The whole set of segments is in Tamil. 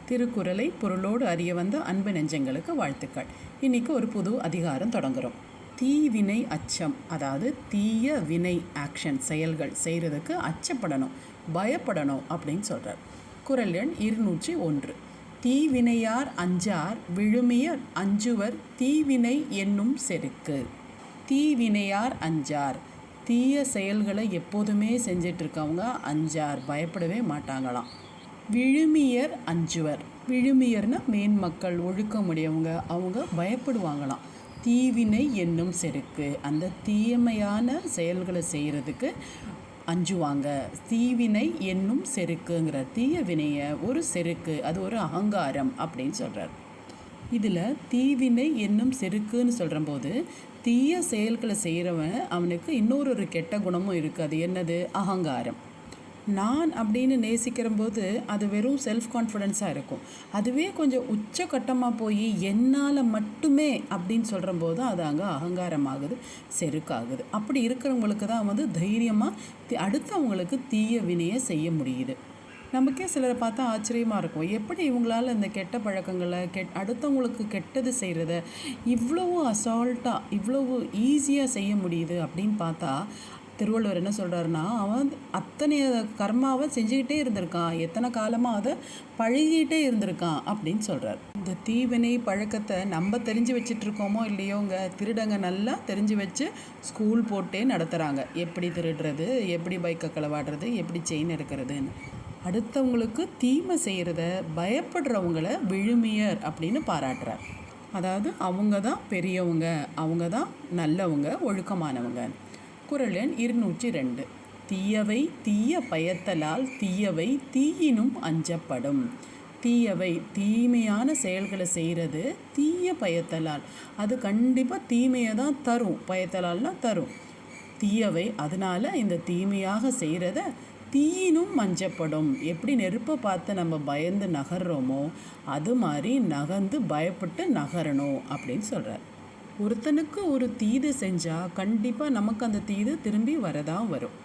திருக்குறளை பொருளோடு அறிய வந்த அன்பு நெஞ்சங்களுக்கு வாழ்த்துக்கள். இன்றைக்கி ஒரு புது அதிகாரம் தொடங்குகிறோம். தீவினை அச்சம், அதாவது தீய வினை ஆக்ஷன் செயல்கள் செய்கிறதுக்கு அச்சப்படணும், பயப்படணும் அப்படின்னு சொல்கிறார். குறள் எண் 201. தீவினையார் அஞ்சார் விழுமியர் அஞ்சுவர் தீவினை என்னும் செருக்கு. தீவினையார் அஞ்சார், தீய செயல்களை எப்போதுமே செஞ்சிட்ருக்கவங்க அஞ்சார், பயப்படவே மாட்டாங்களாம். விழுமியர் அஞ்சுவர், விழுமியர்னா மேன்மக்கள், ஒழுக்கமுடையவங்க, அவங்க பயப்படுவாங்களாம். தீவினை என்னும் செருக்கு, அந்த தீமையான செயல்களை செய்கிறதுக்கு அஞ்சுவாங்க. தீவினை என்னும் செருக்குங்கிற தீய வினையை ஒரு செருக்கு, அது ஒரு அகங்காரம் அப்படின்னு சொல்கிறார். இதில் தீவினை என்னும் செருக்குன்னு சொல்கிறபோது தீய செயல்களை செய்கிறவன் அவனுக்கு இன்னொரு கெட்ட குணமும் இருக்குது. அது என்னது? அகங்காரம். நான் அப்படின்னு நேசிக்கிறம்போது அது வெறும் செல்ஃப் கான்ஃபிடென்ஸாக இருக்கும். அதுவே கொஞ்சம் உச்சக்கட்டமாக போய் என்னால் மட்டுமே அப்படின்னு சொல்கிறம்போது அது அங்கே அகங்காரமாகுது, செருக்காகுது. அப்படி இருக்கிறவங்களுக்கு தான் தைரியமாக அடுத்தவங்களுக்கு தீய வினையை செய்ய முடியுது. நமக்கே சிலரை பார்த்தா ஆச்சரியமாக இருக்கும், எப்படி இவங்களால் இந்த கெட்ட பழக்கங்களை அடுத்தவங்களுக்கு கெட்டது செய்கிறத இவ்வளவு அசால்ட்டாக இவ்வளவு ஈஸியாக செய்ய முடியுது அப்படின்னு பார்த்தா, திருவள்ளுவர் என்ன சொல்கிறாருன்னா, அவன் அத்தனை கர்மாவை செஞ்சுக்கிட்டே இருந்திருக்கான், எத்தனை காலமாக அதை பழகிக்கிட்டே இருந்திருக்கான் அப்படின்னு சொல்கிறார். இந்த தீவினை பழக்கத்தை நம்ம தெரிஞ்சு வச்சிட்ருக்கோமோ இல்லையோங்க, திருடங்க நல்லா தெரிஞ்சு வச்சு ஸ்கூல் போட்டே நடத்துகிறாங்க. எப்படி திருடுறது, எப்படி பைக்கை களவாடுறது, எப்படி செயின் எடுக்கிறதுன்னு. அடுத்தவங்களுக்கு தீமை செய்கிறத பயப்படுறவங்கள விழுமியர் அப்படின்னு பாராட்டுறார். அதாவது அவங்க தான் பெரியவங்க, அவங்க தான் நல்லவங்க, ஒழுக்கமானவங்க. குறள் எண் 202. தீயவை தீய பயத்தலால் தீயவை தீயினும் அஞ்சப்படும். தீயவை, தீமையான செயல்களை செய்கிறது தீய பயத்தலால், அது கண்டிப்பாக தீமையை தான் தரும். பயத்தலால்னா தரும். தீயவை, அதனால் இந்த தீமையாக செய்கிறத தீயினும் அஞ்சப்படும். எப்படி நெருப்பை பார்த்து நம்ம பயந்து நகர்றோமோ அது மாதிரி நகர்ந்து பயப்பட்டு நகரணும் அப்படின்னு சொல்கிறார். ஒருத்தனுக்கு ஒரு தீது செஞ்சால் கண்டிப்பாக நமக்கு அந்த தீது திரும்பி வரதான் வரும்.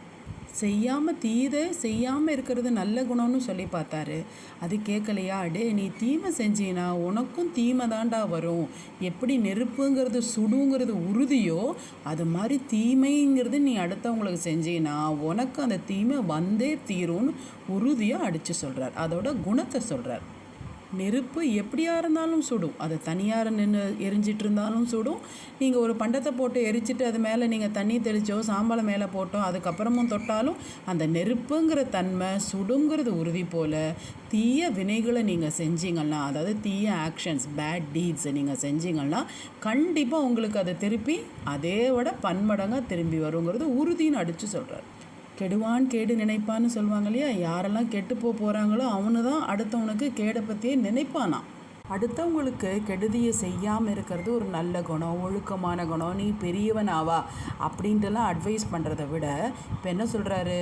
செய்யாமல் இருக்கிறது நல்ல குணம்னு சொல்லி பார்த்தாரு. அது கேட்கலையா? நீ தீமை செஞ்சினா உனக்கும் தீமை தாண்டா வரும். எப்படி நெருப்புங்கிறது சுடுங்கிறது உறுதியோ அது மாதிரி தீமைங்கிறது நீ அடுத்தவங்களுக்கு செஞ்சினா உனக்கு அந்த தீமை வந்தே தீரும்னு உறுதியாக அடித்து சொல்கிறார். அதோட குணத்தை சொல்கிறார். நெருப்பு எப்படியாக இருந்தாலும் சுடும், அது தனியார் நின்று எரிஞ்சிட்டு இருந்தாலும் சுடும். நீங்கள் ஒரு பண்டத்தை போட்டு எரிச்சிட்டு அது மேலே நீங்கள் தண்ணி தெளிச்சோ சாம்பலை மேலே போட்டோ அதுக்கப்புறமும் தொட்டாலும் அந்த நெருப்புங்கிற தன்மை சுடுங்கிறது உறுதி போல் தீய வினைகளை நீங்கள் செஞ்சீங்கன்னா, அதாவது தீய ஆக்ஷன்ஸ், பேட் டீட்ஸை நீங்கள் செஞ்சீங்கன்னா கண்டிப்பாக உங்களுக்கு அதை திருப்பி அதே விட பன்மடங்காக திரும்பி வருங்கிறது உறுதின்னு அடித்து சொல்கிறார். கெடுவான் கேடு நினைப்பான்னு சொல்லுவாங்க இல்லையா? யாரெல்லாம் கெட்டு போகிறாங்களோ அவனு தான் அடுத்தவனுக்கு கேடை பற்றியே நினைப்பானா. அடுத்தவங்களுக்கு கெடுதியை செய்யாமல் இருக்கிறது ஒரு நல்ல குணம், ஒழுக்கமான குணம். நீ பெரியவன் ஆவா அப்படின்ட்டுலாம் அட்வைஸ் பண்ணுறதை விட இப்போ என்ன சொல்கிறாரு,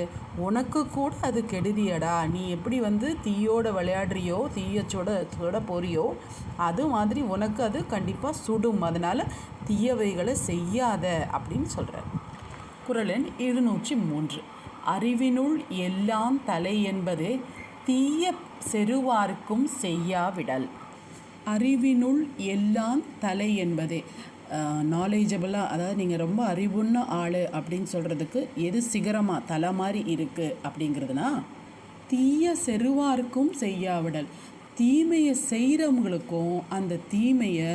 உனக்கு கூட அது கெடுதியடா, நீ எப்படி தீயோட விளையாடுறியோ தீயச்சோட போறியோ அது மாதிரி உனக்கு அது கண்டிப்பாக சுடும். அதனால் தீயவைகளை செய்யாத அப்படின்னு சொல்கிறார். குறள் எண் 203. அறிவினுள் எல்லாம் தலை என்பது தீய செருவார்க்கும் செய்யாவிடல். அறிவினுள் எல்லாம் தலை என்பதே நாலேஜபிளாக, அதாவது நீங்கள் ரொம்ப அறிவுள்ள ஆள் அப்படின்னு சொல்கிறதுக்கு எது சிகரமாக தலை மாதிரி இருக்குது அப்படிங்கிறதுனா தீய செருவார்க்கும் செய்யாவிடல். தீமையை செய்கிறவங்களுக்கும் அந்த தீமையை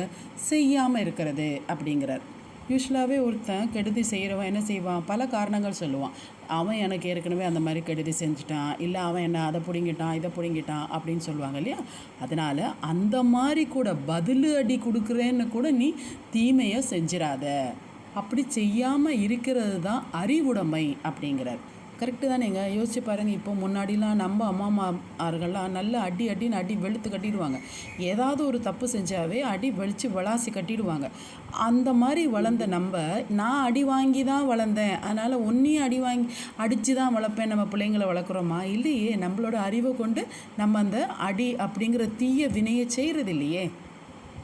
செய்யாமல் இருக்கிறது அப்படிங்கிறார். யூஸ்வலாகவே ஒருத்தன் கெடுதி செய்கிறவன் என்ன செய்வான்? பல காரணங்கள் சொல்லுவான். அவன் எனக்கு ஏற்கனவே அந்த மாதிரி கெடுதி செஞ்சுட்டான், இல்லை அவன் என்ன அதை பிடுங்கிட்டான் இதை பிடுங்கிட்டான் அப்படின்னு சொல்லுவாங்க இல்லையா? அதனால் அந்த மாதிரி கூட பதில் அடி கொடுக்குறேன்னு கூட நீ தீமையை செஞ்சிடாத. அப்படி செய்யாமல் இருக்கிறது தான் அறிவுடைமை அப்படிங்கிறார். கரெக்டு தானேங்க? யோசிச்சு பாருங்கள். இப்போ முன்னாடிலாம் நம்ம அம்மாமார்கள்லாம் நல்ல அடி வெளுத்து கட்டிடுவாங்க. ஏதாவது ஒரு தப்பு செஞ்சாவே அடி வெளுத்து விளாசி கட்டிடுவாங்க. அந்த மாதிரி வளர்ந்த நான் அடி வாங்கி தான் வளர்ந்தேன், அதனால் ஒன்றையும் அடித்து தான் வளர்ப்பேன் நம்ம பிள்ளைங்களை வளர்க்குறோமா? இல்லையே. நம்மளோட அறிவை கொண்டு நம்ம அந்த அடி அப்படிங்கிற தீய வினையை செய்கிறது இல்லையே.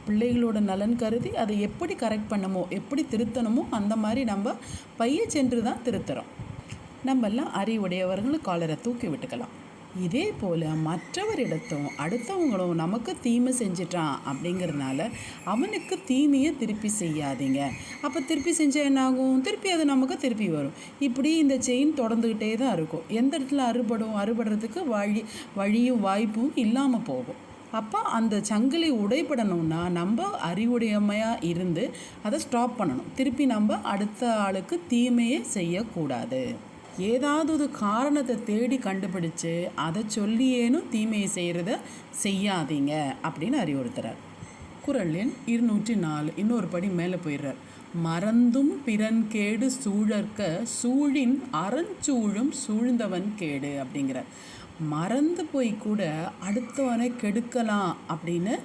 பிள்ளைகளோட நலன் கருதி அதை எப்படி கரெக்ட் பண்ணமோ, எப்படி திருத்தணுமோ அந்த மாதிரி நம்ம பைய சென்று தான் திருத்துறோம். நம்மெல்லாம் அறிவுடையவர்கள் காலரை தூக்கி விட்டுக்கலாம். இதே போல் மற்றவரிடத்தும் அடுத்தவங்களும் நமக்கு தீமை செஞ்சிட்டான் அப்படிங்கிறதுனால அவனுக்கு தீமையை திருப்பி செய்யாதீங்க. அப்போ திருப்பி செஞ்சால் என்ன ஆகும்? திருப்பி அது நமக்கு திருப்பி வரும். இப்படி இந்த செயின் தொடர்ந்துக்கிட்டே தான் இருக்கும். எந்த இடத்துல அறுபடுறதுக்கு வழியும் வாய்ப்பும் இல்லாமல் போகும். அப்போ அந்த சங்கிலி உடைப்படணும்னா நம்ம அறிவுடைமையாக இருந்து அதை ஸ்டாப் பண்ணணும். திருப்பி நம்ம அடுத்த ஆளுக்கு தீமையே செய்யக்கூடாது. ஏதாவது ஒரு காரணத்தை தேடி கண்டுபிடிச்சு அதை சொல்லியேனும் தீமையை செய்கிறத செய்யாதீங்க அப்படின்னு அறிவுறுத்துறார். குறள் எண் 204 இன்னொரு படி மேலே போயிடுறார். மறந்தும் பிறன் கேடு சூழற்க சூழின் அறஞ்சூழும் சூழ்ந்தவன் கேடு அப்படிங்கிறார். மறந்து போய் கூட அடுத்தவனை கெடுக்கலாம் அப்படின்னு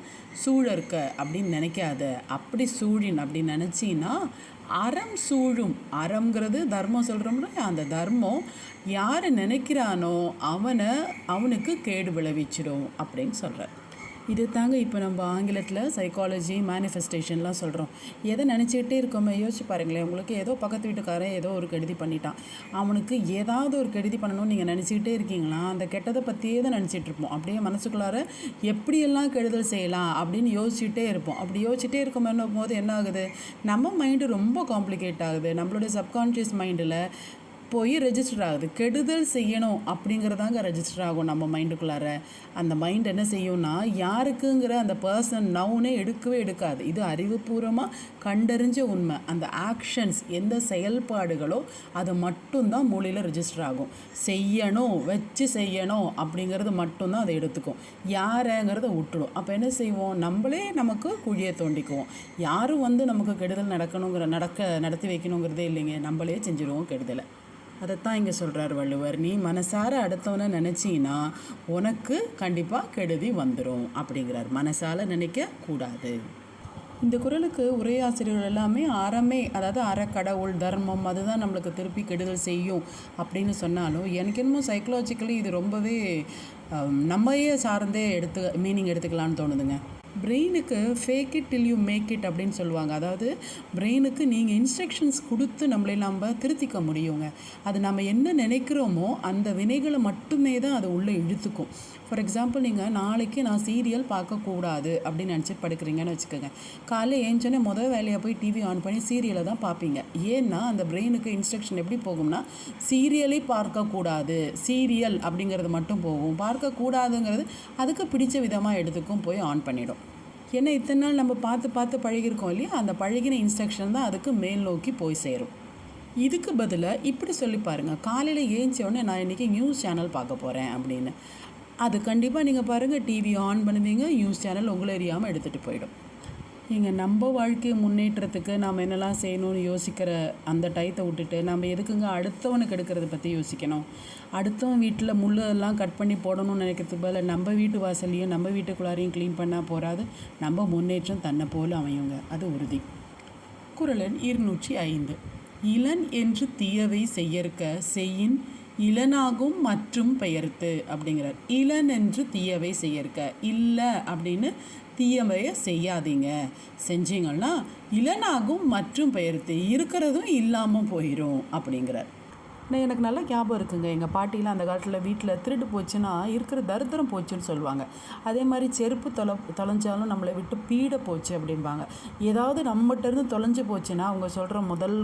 சூழற்க அப்படின்னு நினைக்காத. அப்படி சூழின் அப்படின்னு நினச்சின்னா அறம் சூழும். அறம்ங்கிறது தர்மம் சொல்கிறோம்னா அந்த தர்மம் யார் நினைக்கிறானோ அவனுக்கு கேடு விளைவிச்சிடும் அப்படின்னு சொல்கிறார். இது தாங்க இப்போ நம்ம ஆங்கிலத்தில் சைக்காலஜி மேனிஃபெஸ்டேஷன்லாம் சொல்கிறோம். எதை நினச்சிக்கிட்டே இருக்கோமே யோசிச்சு பாருங்களேன். உங்களுக்கு ஏதோ பக்கத்து வீட்டுக்காரன் ஏதோ ஒரு கெடுதி பண்ணிட்டான், அவனுக்கு ஏதாவது ஒரு கெடுதி பண்ணணும்னு நீங்கள் நினச்சிக்கிட்டே இருக்கீங்களா? அந்த கெட்டதை பற்றியே தான் நினச்சிட்டு இருப்போம். அப்படியே மனசுக்குள்ளார எப்படியெல்லாம் கெடுதல் செய்யலாம் அப்படின்னு யோசிச்சுட்டே இருப்போம். அப்படி யோசிச்சுட்டே இருக்கோம் போது என்ன ஆகுது? நம்ம மைண்டு ரொம்ப காம்ப்ளிகேட் ஆகுது. நம்மளுடைய சப்கான்ஷியஸ் மைண்டில் போய் ரெஜிஸ்டர் ஆகுது. கெடுதல் செய்யணும் அப்படிங்கிறதாங்க ரெஜிஸ்டர் ஆகும் நம்ம மைண்டுக்குள்ளார. அந்த மைண்ட் என்ன செய்யும்னா யாருக்குங்கிற அந்த பர்சன் நவுனே எடுக்காது. இது அறிவுபூர்வமாக கண்டறிஞ்ச உண்மை. அந்த ஆக்ஷன்ஸ் எந்த செயல்பாடுகளோ அது மட்டும்தான் மூளையில் ரெஜிஸ்டர் ஆகும். செய்யணும் அப்படிங்கிறது மட்டும்தான் அதை எடுத்துக்கும். யாருங்கிறத விட்டுடும். அப்போ என்ன செய்வோம்? நம்மளே நமக்கு குழியை தோண்டிக்குவோம். யாரும் நமக்கு கெடுதல் நடத்தி வைக்கணுங்கிறதே இல்லைங்க. நம்மளே செஞ்சுருவோம் கெடுதலை. அதைத்தான் இங்கே சொல்கிறார் வள்ளுவர். நீ மனசார அடுத்தவனை நினச்சின்னா உனக்கு கண்டிப்பாக கெடுதி வந்துடும் அப்படிங்கிறார். மனசால நினைக்கக்கூடாது. இந்த குறளுக்கு உரையாசிரியர்கள் எல்லாமே அறமே, அதாவது அறக்கடவுள் தர்மம் அதுதான் நம்மளுக்கு திருப்பி கெடுதல் செய்யும் அப்படின்னு சொன்னாலும் எனக்கு என்னமோ சைக்கலாஜிக்கலி இது ரொம்பவே நம்மையே சார்ந்தே மீனிங் எடுத்துக்கலான்னு தோணுதுங்க. பிரெயினுக்கு fake it till you make it அப்படின்னு சொல்லுவாங்க. அதாவது பிரெயினுக்கு நீங்கள் இன்ஸ்ட்ரக்ஷன்ஸ் கொடுத்து நம்ம திருத்திக்க முடியுங்க. அது நம்ம என்ன நினைக்கிறோமோ அந்த வினைகளை மட்டுமே தான் அது உள்ளே இழுத்துக்கும். ஃபார் எக்ஸாம்பிள், நீங்கள் நாளைக்கு நான் சீரியல் பார்க்கக்கூடாது அப்படின்னு நினச்சிட்டு படுக்கிறீங்கன்னு வச்சுக்கோங்க. காலையில் ஏஞ்சோன்னே முதல் வேலையாக போய் டிவி ஆன் பண்ணி சீரியலை தான் பார்ப்பீங்க. ஏன்னா அந்த பிரெயினுக்கு இன்ஸ்ட்ரக்ஷன் எப்படி போகும்னா சீரியலை பார்க்கக்கூடாது, சீரியல் அப்படிங்கிறது மட்டும் போகும். பார்க்கக்கூடாதுங்கிறது அதுக்கு பிடிச்ச விதமாக எடுத்துக்கும் போய் ஆன் பண்ணிடும். ஏன்னா இத்தனை நாள் நம்ம பார்த்து பழகிருக்கோம் இல்லையா? அந்த பழகின இன்ஸ்ட்ரக்ஷன் தான் அதுக்கு மேல் நோக்கி போய் சேரும். இதுக்கு பதிலாக இப்படி சொல்லி பாருங்கள். காலையில் ஏஞ்சோடனே நான் இன்றைக்கி நியூஸ் சேனல் பார்க்க போகிறேன் அப்படின்னு. அது கண்டிப்பாக நீங்கள் பாருங்கள், டிவி ஆன் பண்ணுவீங்க, நியூஸ் சேனல் உங்களை அறியாமல் எடுத்துகிட்டு போயிடும். நம்ம வாழ்க்கை முன்னேற்றத்துக்கு நாம் என்னெல்லாம் செய்யணும்னு யோசிக்கிற அந்த டயத்தை விட்டுட்டு நம்ம எதுக்குங்க அடுத்தவனுக்கு எடுக்கிறத பற்றி யோசிக்கணும்? அடுத்தவன் வீட்டில் முள்ளெல்லாம் கட் பண்ணி போடணும்னு நினைக்கிறதுக்கு பதில் நம்ம வீட்டு வாசலையும் நம்ம வீட்டுக்குள்ளாரையும் க்ளீன் பண்ணால் போகாது. நம்ம முன்னேற்றம் தன்னை போல் அமையுங்க, அது உறுதி. குறள் எண் 205. இளன் என்று தீயவை செய்யற்க செய்யின் இளனாகும் மற்றும் பெயர்த்து அப்படிங்கிறார். இளன் என்று தீயவை செய்யற்க, இல்லை அப்படின்னு தீயவையை செய்யாதீங்க. செஞ்சீங்கன்னா இளனாகும் மற்றும் பெயர்த்து இருக்கிறதும் இல்லாமல் போயிடும் அப்படிங்கிறார். எனக்கு நல்லா ஞாபகம் இருக்குங்க. எங்கள் பாட்டிலாம் அந்த காலத்தில் வீட்டில் திருட்டு போச்சுன்னா இருக்கிற தரித்திரம் போச்சுன்னு சொல்லுவாங்க. அதே மாதிரி செருப்பு தொலைஞ்சாலும் நம்மளை விட்டு பீட போச்சு அப்படிம்பாங்க. ஏதாவது நம்மகிட்டேருந்து தொலைஞ்சு போச்சுன்னா அவங்க சொல்கிற முதல்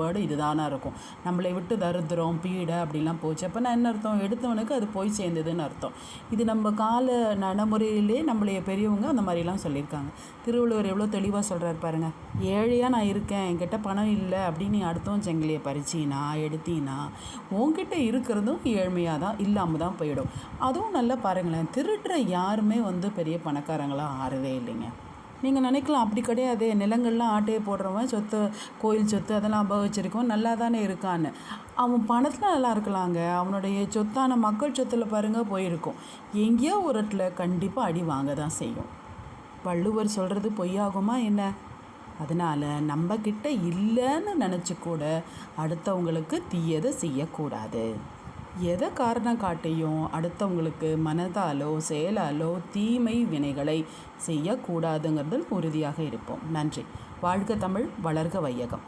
வேர்டு இதுதானா இருக்கும். நம்மளை விட்டு தரித்திரம் பீடை அப்படிலாம் போச்சு. அப்போ நான் என்ன அர்த்தம்? எடுத்தவனுக்கு அது போய் சேர்ந்ததுன்னு அர்த்தம். இது நம்ம கால நடைமுறையிலே நம்மளைய பெரியவங்க அந்த மாதிரிலாம் சொல்லியிருக்காங்க. திருவள்ளுவர் எவ்வளோ தெளிவாக சொல்கிறார் பாருங்கள். ஏழையாக நான் இருக்கேன், என்கிட்ட பணம் இல்லை அப்படின்னு நீ அடுத்தவன் செங்கிலியை பறிச்சின்னா எடுத்தினா உங்ககிட்ட இருக்கிறதும் ஏழ்மையாக தான் இல்லாமல் தான் போயிடும். அதுவும் நல்லா பாருங்களேன், திருடுற யாருமே பெரிய பணக்காரங்களாக ஆறவே இல்லைங்க. நீங்கள் நினைக்கலாம் அப்படி கிடையாது, நிலங்கள்லாம் ஆட்டையை போடுறவன் சொத்து, கோயில் சொத்து அதெல்லாம் அபகரிச்சிருக்கவன் நல்லா தானே இருக்கான்னு. அவன் பணத்தில் நல்லா இருக்கலாங்க, அவனுடைய சொத்தான மக்கள் சொத்தில் பாருங்கள் போயிருக்கும். எங்கேயோ ஒரு இடத்துல கண்டிப்பாக அடி வாங்க தான் செய்யும். வள்ளுவர் சொல்கிறது பொய்யாகுமா என்ன? அதனால் நம்மக்கிட்ட இல்லைன்னு நினச்சி கூட அடுத்தவங்களுக்கு தீயதை செய்யக்கூடாது. எதை காரணம் காட்டியும் அடுத்தவங்களுக்கு மனதாலோ செயலாலோ தீமை வினைகளை செய்யக்கூடாதுங்கிறதில் உறுதியாக இருப்போம். நன்றி. வாழ்க தமிழ், வளர்க வையகம்.